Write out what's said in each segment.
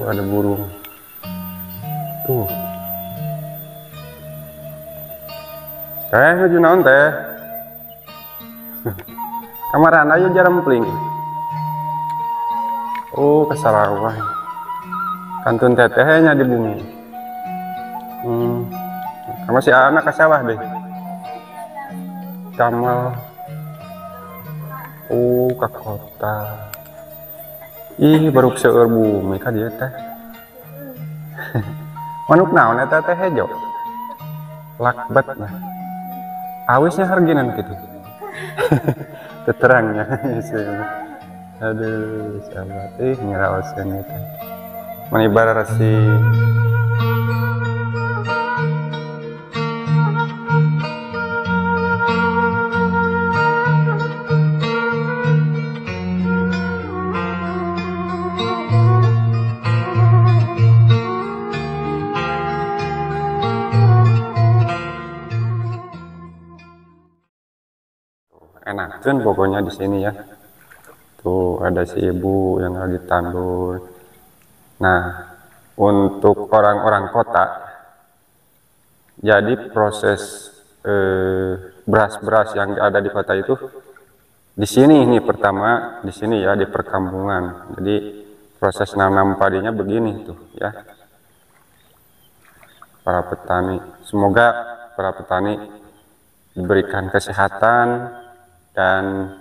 Ada burung. Tuh. Teh, nuju naon teh? Kamaran aja jarempling. Kesarawah. Kantun tetehnya di bumi. Kamu si anak ke sawah deh. Kamal. Ke kota. Baru seueur bumi ka dieu teh. Manuk naon eta teh hejo? Lakbat nah. Awisnya harginan gitu. Teterangnya. Aduh, sahabat. Ngeraosan itu. Manibara rasi. Enakan pokoknya di sini ya. Tuh ada si ibu yang lagi tandur. Nah, untuk orang-orang kota, jadi proses beras-beras yang ada di kota itu di sini nih pertama di sini ya di perkampungan. Jadi proses nanam padinya begini tuh ya. Para petani, semoga para petani diberikan kesehatan dan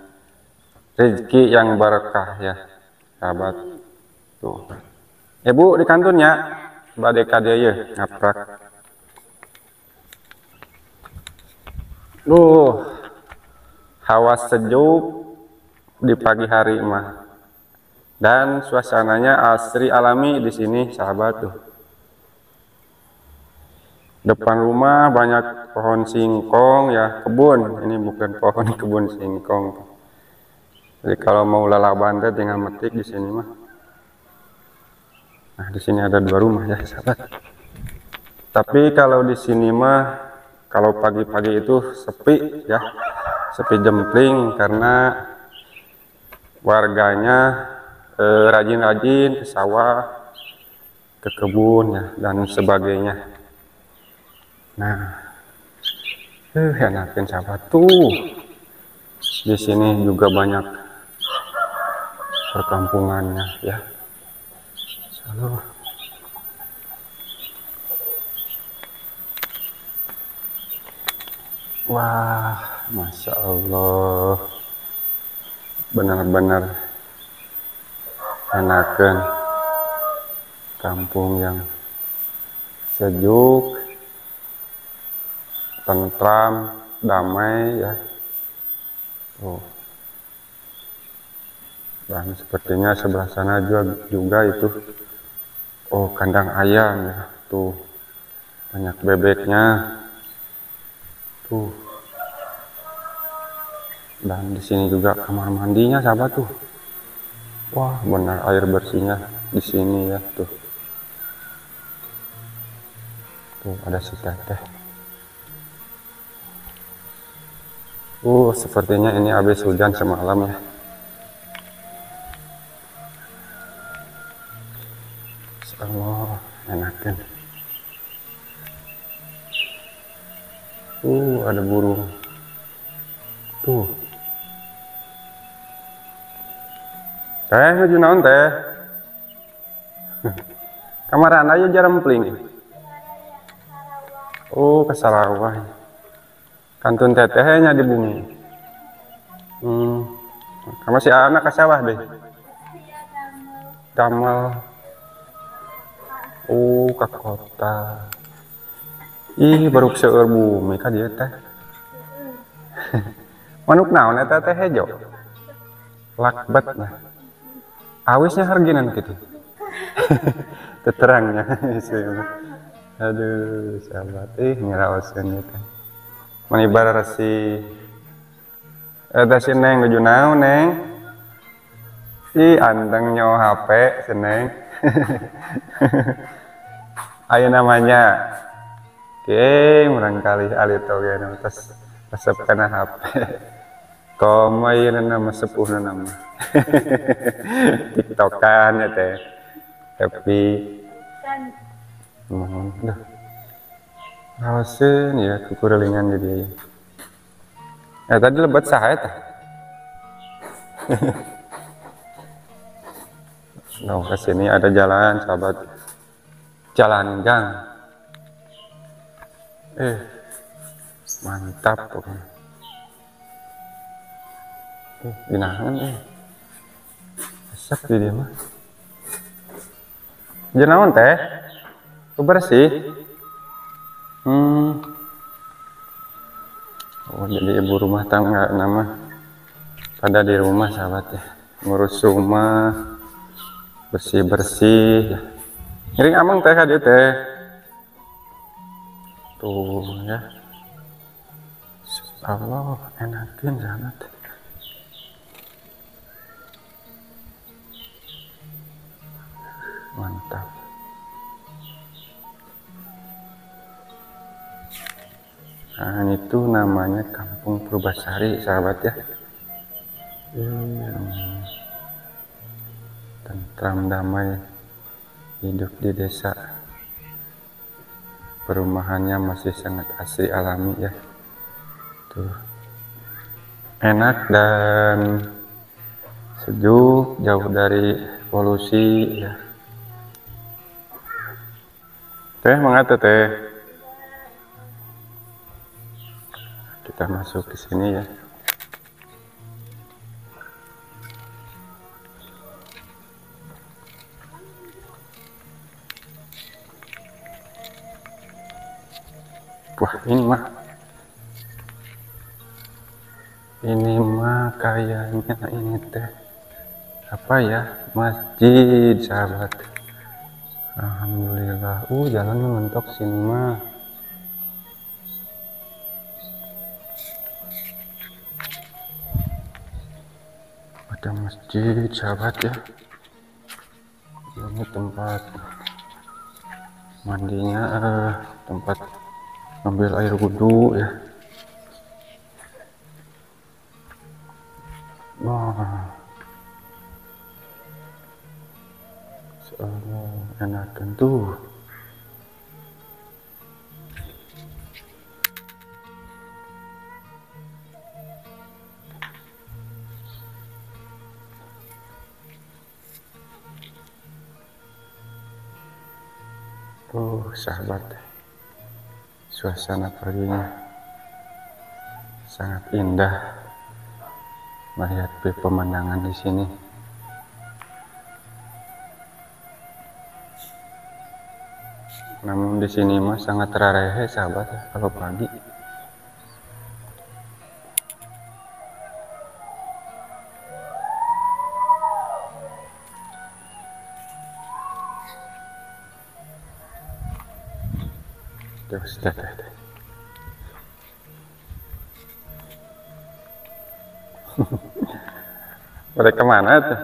rezeki yang berkah ya, sahabat. Tuh. Ibu di kantornya, badai kadeye ngaprak. Hawa sejuk di pagi hari mah. Dan suasananya asri alami di sini, sahabat tuh. Depan rumah banyak pohon singkong ya, kebun. Ini bukan pohon, kebun singkong. Jadi kalau mau lalaban teh tinggal metik di sini mah. Nah, di sini ada 2 rumah ya, sahabat. Tapi kalau di sini mah kalau pagi-pagi itu sepi ya. Sepi jempling karena warganya rajin-rajin ke sawah, ke kebun ya dan sebagainya. Nah, enakin sahabat tuh. Di sini juga banyak perkampungannya ya. Halo. Wah, masya Allah, benar-benar enakan kampung yang sejuk, tentram, damai ya. Dan sepertinya sebelah sana juga itu kandang ayam ya. Tuh banyak bebeknya tuh. Dan di sini juga kamar mandinya, sahabat tuh. Wah, benar air bersihnya di sini ya tuh. Tuh ada si teteh. Sepertinya ini habis hujan semalam ya. Allah, enakan. Ada burung. Tuh. Teh, nuju naon teh? Kamaran aja jarempling. Kesarawah. Kantun tetehnya di bumi. Kamu si anak ke sawah deh. Kamal. Ke kota. Baru seueur bumi ka dieu teh. Manuk naon eta teh hejo? Lakbat nah. Awisnya harginan gitu. Teterangnya. Aduh, sahabat. Ngeraosan itu. Manibara rasi. Eta si Neng nuju naon, Neng? Anteng nyawa HP si Neng. Ayo namanya. Barangkali alito gini terus resep kena HP. Koma ieu nama sepuh nama. TikTokan ya teh. happy mohon dah rawasin ya kekurangan jadi tadi lebat sahat nah ke sini ada jalan sahabat, jalan gang mantap pokoknya ginahan asap di dia mah jenawan teh bersih oh jadi ibu rumah tangga nama pada di rumah sahabat ya ngurus rumah bersih-bersih ya. Ngiring amang teh dia teh tuh ya Allah enakin sangat mantap. Nah itu namanya Kampung Purbasari sahabat ya. Tentram damai hidup di desa, perumahannya masih sangat asri alami ya tuh, enak dan sejuk, jauh dari polusi ya. Teh mangga teh kita masuk ke sini ya. Wah ini mah kayaknya ini teh apa ya, masjid sahabat. Alhamdulillah jalannya mentok sini mah. Ada masjid sahabat ya. Ini tempat mandinya, tempat ambil air wudhu ya. Wah, soalnya enakan tuh. Sahabat, suasana paginya sangat indah melihat pemandangan di sini. Namun di sini mah sangat rarehe sahabat ya, kalau pagi. Terus udah kemana tuh?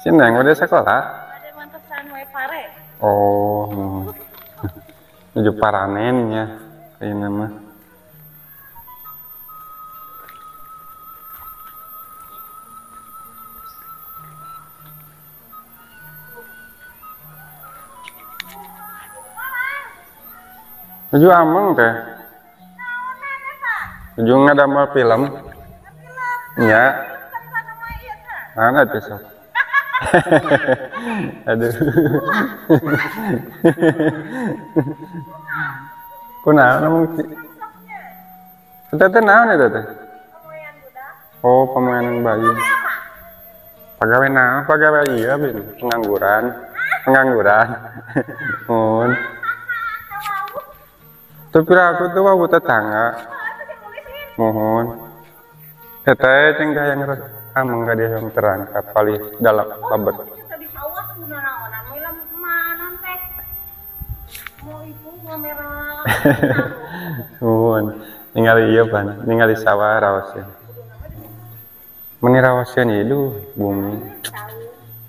Sini yang udah sekolah? Ada mantesan wae pare. Oh, menuju paranennya ini mah. Tujuh amang teh. Tujuh ngadamel film. Iya. Mana tuh sok? Aduh. Kunaon namun teh naon eta teh? Oh, pemainan bayi. Pagawe naon? Pagawe ieu pengangguran. Mun. Tapi aku tuh mau tetangga. Mohon. Teteh ceng yang amang gak dia yang terangkap kali dalam babet. Mohon. Ningali ieu pan, ningali sawah rawaseun. Meni rawaseun itu bumi.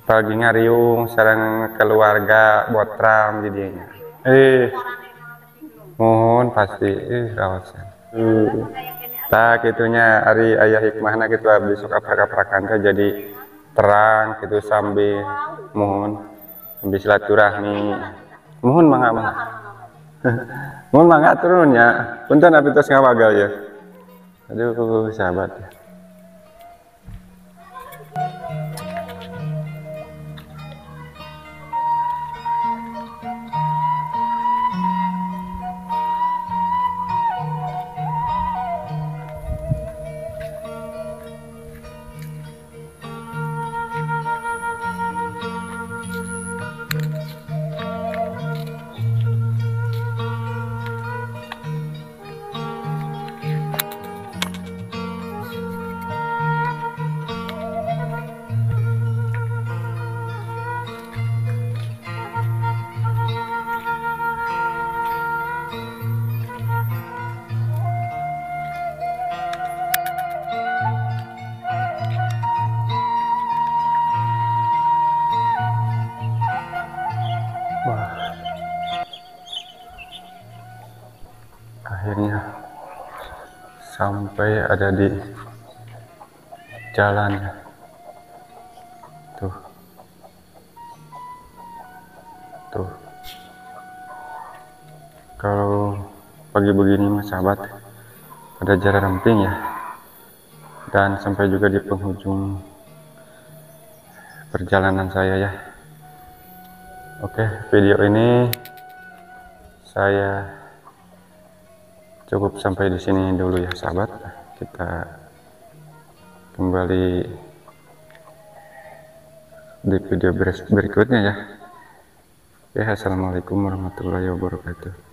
Pagi ngariung sareng keluarga botram di dieu. Mohon pasti rawasan. Tak itunya ari ayah hikmahna gitu abdi sok aprak-aprakan teh jadi terang gitu sambil silaturahmi. Mohon mangga mangga. Mohon mangga turun ya. Punten abi tos ngawagal ya. Aduh sahabat. Wah, akhirnya sampai ada di jalan. Tuh, tuh. Kalau pagi begini mas sahabat, ada jarak ramping ya, dan sampai juga di penghujung perjalanan saya ya. Oke, video ini saya cukup sampai di sini dulu ya sahabat. Kita kembali di video berikutnya ya. Assalamualaikum warahmatullahi wabarakatuh.